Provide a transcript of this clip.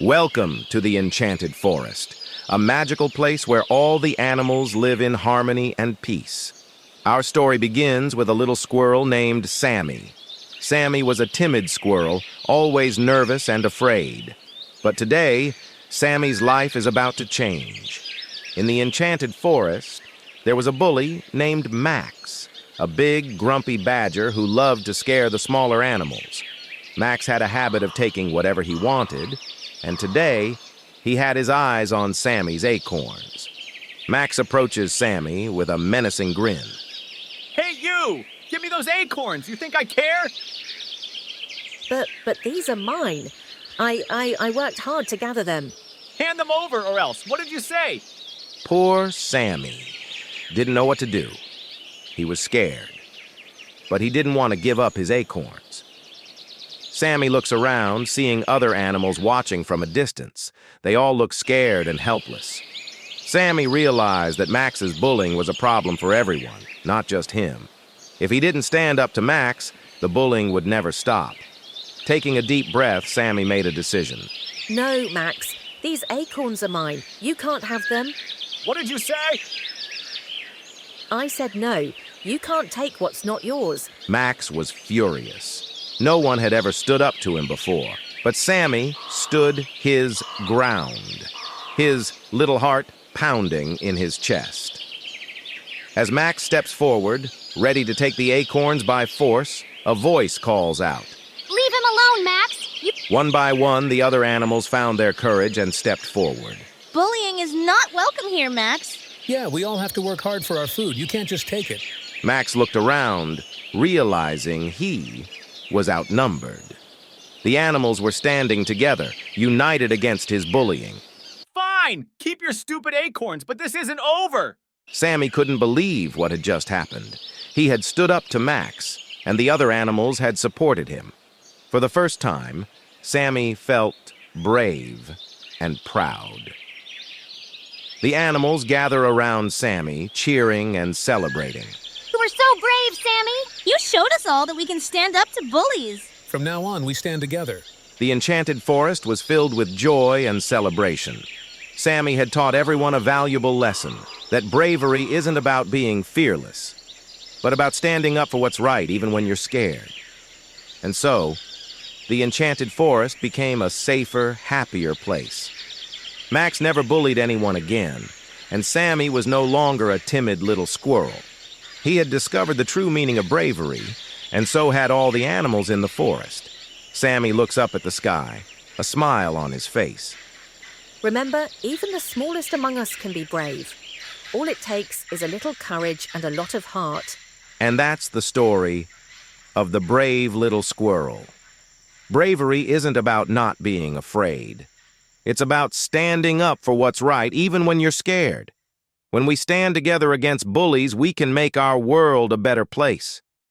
Welcome to the Enchanted Forest, a magical place where all the animals live in harmony and peace. Our story begins with a little squirrel named Sammy. Sammy was a timid squirrel, always nervous and afraid. But today, Sammy's life is about to change. In the Enchanted Forest, there was a bully named Max, a big, grumpy badger who loved to scare the smaller animals. Max had a habit of taking whatever he wanted, and today, he had his eyes on Sammy's acorns. Max approaches Sammy with a menacing grin. Hey, you! Give me those acorns! You think I care? But these are mine. I worked hard to gather them. Hand them over or else. What did you say? Poor Sammy didn't know what to do. He was scared, but he didn't want to give up his acorns. Sammy looks around, seeing other animals watching from a distance. They all look scared and helpless. Sammy realized that Max's bullying was a problem for everyone, not just him. If he didn't stand up to Max, the bullying would never stop. Taking a deep breath, Sammy made a decision. No, Max. These acorns are mine. You can't have them. What did you say? I said no. You can't take what's not yours. Max was furious. No one had ever stood up to him before, but Sammy stood his ground, his little heart pounding in his chest. As Max steps forward, ready to take the acorns by force, a voice calls out. Leave him alone, Max! One by one, the other animals found their courage and stepped forward. Bullying is not welcome here, Max. Yeah, we all have to work hard for our food. You can't just take it. Max looked around, realizing he was outnumbered. The animals were standing together, united against his bullying. Fine! Keep your stupid acorns, but this isn't over! Sammy couldn't believe what had just happened. He had stood up to Max, and the other animals had supported him. For the first time, Sammy felt brave and proud. The animals gather around Sammy, cheering and celebrating. You were so brave, Sammy! You showed us all that we can stand up to bullies. From now on, we stand together. The Enchanted Forest was filled with joy and celebration. Sammy had taught everyone a valuable lesson, that bravery isn't about being fearless, but about standing up for what's right even when you're scared. And so, the Enchanted Forest became a safer, happier place. Max never bullied anyone again, and Sammy was no longer a timid little squirrel. He had discovered the true meaning of bravery, and so had all the animals in the forest. Sammy looks up at the sky, a smile on his face. Remember, even the smallest among us can be brave. All it takes is a little courage and a lot of heart. And that's the story of the brave little squirrel. Bravery isn't about not being afraid. It's about standing up for what's right, even when you're scared. When we stand together against bullies, we can make our world a better place.